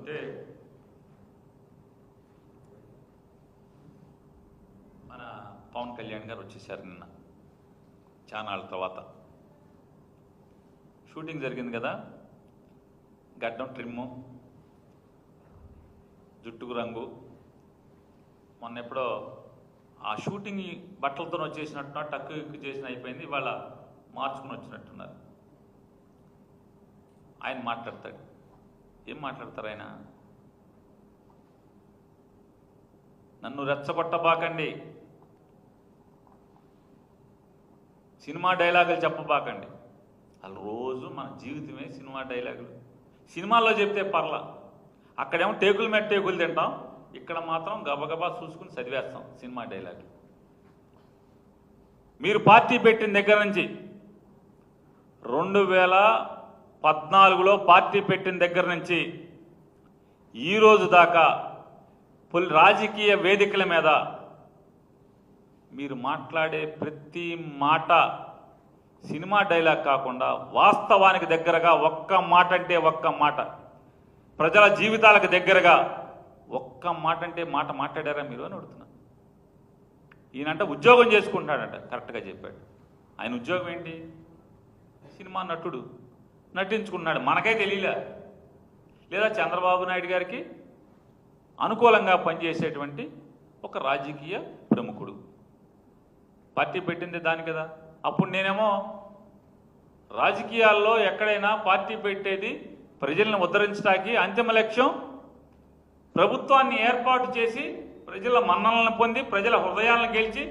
చూస్తుంటే మన పవన్ కళ్యాణ్ గారు వచ్చేసారు నిన్న చానాళ్ళ తర్వాత. షూటింగ్ జరిగింది కదా, గడ్డం ట్రిమ్ము, జుట్టుకు రంగు. మొన్న ఎప్పుడో ఆ షూటింగ్ బట్టలతో వచ్చేసినట్టున్నా టక్కు ఎక్కువ చేసిన అయిపోయింది, ఇవాళ మార్చుకుని వచ్చినట్టున్నారు. ఆయన మాట్లాడతాడు. ఏం మాట్లాడతారు ఆయన? నన్ను రెచ్చగొట్టబాకండి, సినిమా డైలాగులు చెప్పబాకండి. వాళ్ళు రోజు మన జీవితమే సినిమా డైలాగులు. సినిమాల్లో చెప్తే పర్లా, అక్కడేమో టేకుల మీద టేకులు తింటాం, ఇక్కడ మాత్రం గబగబా చూసుకుని చదివేస్తాం సినిమా డైలాగులు. మీరు పార్టీ పెట్టిన దగ్గర నుంచి 2014లో పార్టీ పెట్టిన దగ్గర నుంచి ఈరోజు దాకా రాజకీయ వేదికల మీద మీరు మాట్లాడే ప్రతి మాట సినిమా డైలాగ్ కాకుండా వాస్తవానికి దగ్గరగా ఒక్క మాట అంటే ఒక్క మాట, ప్రజల జీవితాలకు దగ్గరగా ఒక్క మాట అంటే మాట మాట్లాడారా మీరు అని అడుగుతున్నా. ఈయనంట ఉద్యోగం చేసుకుంటున్నాడంట, కరెక్ట్గా చెప్పాడు. ఆయన ఉద్యోగం ఏంటి? సినిమా నటుడు, నటించుకున్నాడు. మనకే తెలియలే. లేదా చంద్రబాబు నాయుడు గారికి అనుకూలంగా పనిచేసేటువంటి ఒక రాజకీయ ప్రముఖుడు. పార్టీ పెట్టింది దాని కదా. అప్పుడు నేనేమో రాజకీయాల్లో ఎక్కడైనా పార్టీ పెట్టేది ప్రజలను ఉద్ధరించడానికి, అంతిమ లక్ష్యం ప్రభుత్వాన్ని ఏర్పాటు చేసి ప్రజల మన్ననలను పొంది ప్రజల హృదయాలను గెలిచి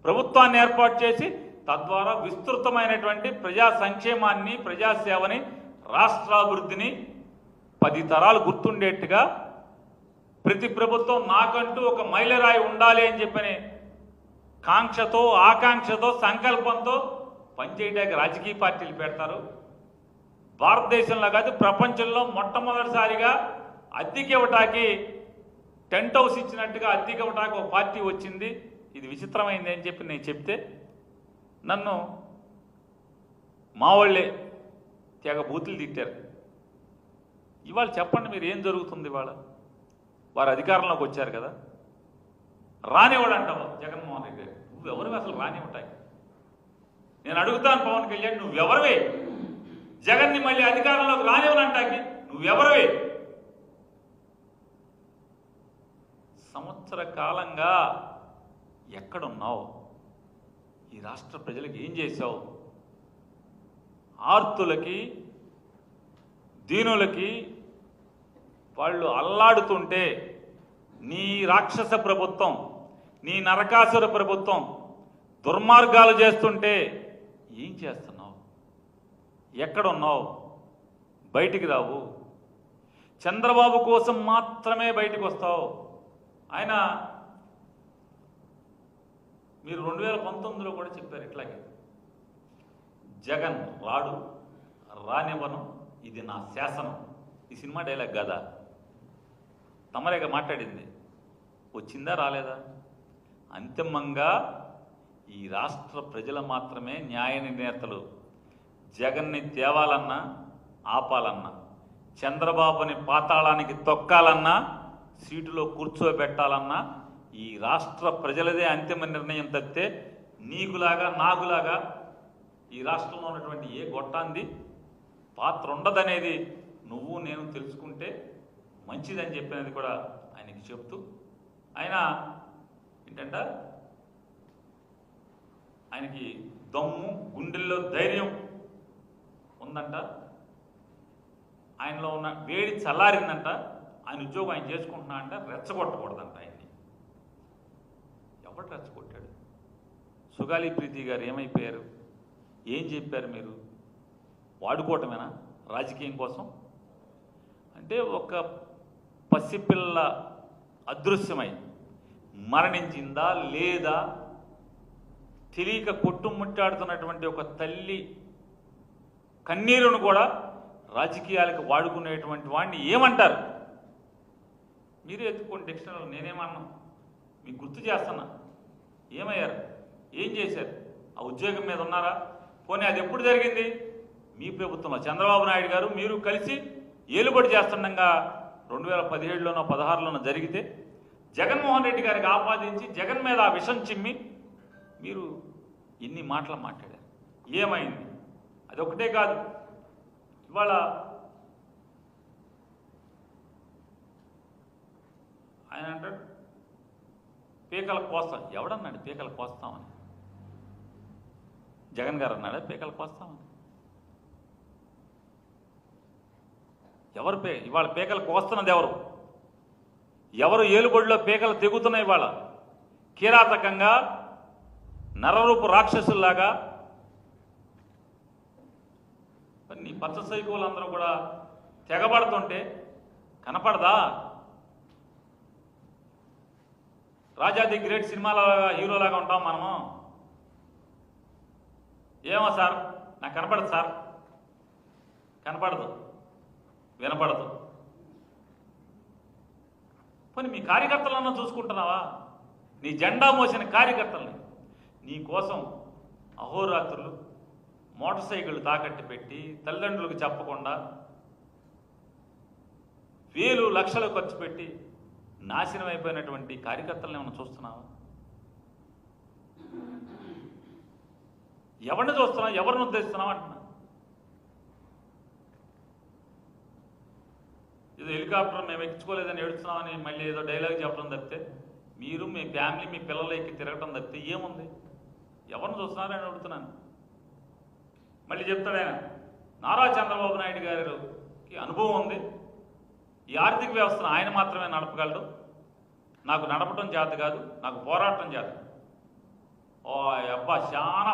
ప్రభుత్వాన్ని ఏర్పాటు చేసి తద్వారా విస్తృతమైనటువంటి ప్రజా సంక్షేమాన్ని, ప్రజాసేవని, రాష్ట్రాభివృద్ధిని 10 తరాలు గుర్తుండేట్టుగా ప్రతి ప్రభుత్వం నాకంటూ ఒక మైలురాయి ఉండాలి అని చెప్పని కాంక్షతో, ఆకాంక్షతో, సంకల్పంతో పనిచేయడానికి రాజకీయ పార్టీలు పెడతారు. భారతదేశంలో కాదు ప్రపంచంలో మొట్టమొదటిసారిగా అద్దెకి ఇవ్వటానికి టెంట్ హౌస్ ఇచ్చినట్టుగా అద్దెకి ఇవ్వటానికి ఒక పార్టీ వచ్చింది. ఇది విచిత్రమైంది అని చెప్పి నేను చెప్తే నన్ను మా వాళ్ళే తెగ బూతులు తిట్టారు. ఇవాళ చెప్పండి మీరు, ఏం జరుగుతుంది? ఇవాళ వారు అధికారంలోకి వచ్చారు కదా, రానివాడు అంటావు జగన్మోహన్ రెడ్డి గారు. నువ్వెవరివి అసలు రానివ్వటాయి? నేను అడుగుతాను పవన్ కళ్యాణ్, నువ్వెవరివి జగన్ని మళ్ళీ అధికారంలోకి రానివ్వనంటాకి? నువ్వెవరివి? సంవత్సర కాలంగా ఎక్కడున్నావు? ఈ రాష్ట్ర ప్రజలకు ఏం చేశావు? ఆర్తులకి, దీనులకి వాళ్ళు అల్లాడుతుంటే నీ రాక్షస ప్రభుత్వం, నీ నరకాసుర ప్రభుత్వం దుర్మార్గాలు చేస్తుంటే ఏం చేస్తున్నావు? ఎక్కడున్నావు? బయటికి రావు. చంద్రబాబు కోసం మాత్రమే బయటికి వస్తావు. ఆయన మీరు 2019లో కూడా చెప్పారు ఇట్లాగే, జగన్ రాడు, రానివ్వను, ఇది నా శాసనం. ఈ సినిమా డైలాగ్ కదా తమరేగా మాట్లాడింది. వచ్చిందా రాలేదా? అంతిమంగా ఈ రాష్ట్ర ప్రజలు మాత్రమే న్యాయ నిర్ణేతలు. జగన్ని తేవాలన్నా, ఆపాలన్నా, చంద్రబాబుని పాతాళానికి తొక్కాలన్నా, సీటులో కూర్చోబెట్టాలన్నా ఈ రాష్ట్ర ప్రజలదే అంతిమ నిర్ణయం తప్పితే నీకులాగా నాకులాగా ఈ రాష్ట్రంలో ఉన్నటువంటి ఏ గొట్టాంది పాత్ర ఉండదనేది నువ్వు నేను తెలుసుకుంటే మంచిదని చెప్పినది కూడా ఆయనకి చెప్తూ, ఆయన ఏంటంట, ఆయనకి దమ్ము, గుండెల్లో ధైర్యం ఉందంట, ఆయనలో ఉన్న వేడి చల్లారిందంట, ఆయన ఉద్యోగం ఆయన చేసుకుంటున్నా అంట. రెచ్చగొట్టకూడదంట ఆయన్ని. ఎవరు రెచ్చగొట్టాడు? సుగాలి ప్రీతి గారు ఏమైపోయారు? ఏం చెప్పారు మీరు? వాడుకోవటమేనా రాజకీయం కోసం? అంటే ఒక పసిపిల్ల అదృశ్యమై మరణించిందా లేదా తెలియక కొట్టుముట్టాడుతున్నటువంటి ఒక తల్లి కన్నీరును కూడా రాజకీయాలకు వాడుకునేటువంటి వాడిని ఏమంటారు? మీరే ఎత్తుకోండి డిక్షనరీలో. నేనేమన్నా మీకు గుర్తు చేస్తున్నా. ఏమయ్యారు? ఏం చేశారు? ఆ ఉద్యోగం మీద ఉన్నారా? పోనీ అది ఎప్పుడు జరిగింది? మీ ప్రభుత్వంలో చంద్రబాబు నాయుడు గారు మీరు కలిసి ఏలుబడి చేస్తుండగా 2017లోనో 16లోనో జరిగితే జగన్మోహన్ రెడ్డి గారికి ఆపాదించి జగన్ మీద ఆ విషం చిమ్మి మీరు ఇన్ని మాటలు మాట్లాడారు. ఏమైంది? అదొకటే కాదు, ఇవాళ ఆయన అంటాడు పీకలకు కోస్తాం. ఎవడన్నాడు పీకలు కోస్తామని? జగన్ గారు అన్నాడా పీకలు కోస్తామని? ఎవరు ఇవాళ పీకలు కోస్తున్నది ఎవరు? ఎవరు ఏలుబడిలో పీకలు తెగుతున్నాయి? ఇవాళ కిరాతకంగా నరరూపు రాక్షసుల్లాగా నీ పచ్చ సైకోలందరూ కూడా తెగబడుతుంటే కనపడదా? రాజా ది గ్రేట్ సినిమాల హీరోలాగా ఉంటాం మనము. ఏమో సార్ నాకు కనపడదు సార్, కనపడదు, వినపడదు. పోనీ మీ కార్యకర్తలన్నా చూసుకుంటున్నావా? నీ జెండా మోసిన కార్యకర్తల్ని నీ కోసం అహోరాత్రులు మోటార్ సైకిళ్ళు తాకట్టు పెట్టి తల్లిదండ్రులకు చెప్పకుండా వేలు లక్షలు ఖర్చు పెట్టి నాశనం అయిపోయినటువంటి కార్యకర్తలను ఏమైనా చూస్తున్నావా? ఎవరిని చూస్తున్నావు? ఎవరిని ఉద్దేశిస్తున్నావు అంటున్నా. ఏదో హెలికాప్టర్ మేము ఎక్కించుకోలేదని ఏడుస్తున్నామని మళ్ళీ ఏదో డైలాగ్ చెప్పడం తప్పితే, మీరు మీ ఫ్యామిలీ మీ పిల్లలు ఎక్కి తిరగటం తప్పితే ఏముంది? ఎవరిని చూస్తున్నారని అడుగుతున్నాను. మళ్ళీ చెప్తాడు ఆయన, నారా చంద్రబాబు నాయుడు గారికి అనుభవం ఉంది, ఈ ఆర్థిక వ్యవస్థను ఆయన మాత్రమే నడపగలడు, నాకు నడపడం చేత కాదు, నాకు పోరాటం చేత. ఓ అబ్బా చాలా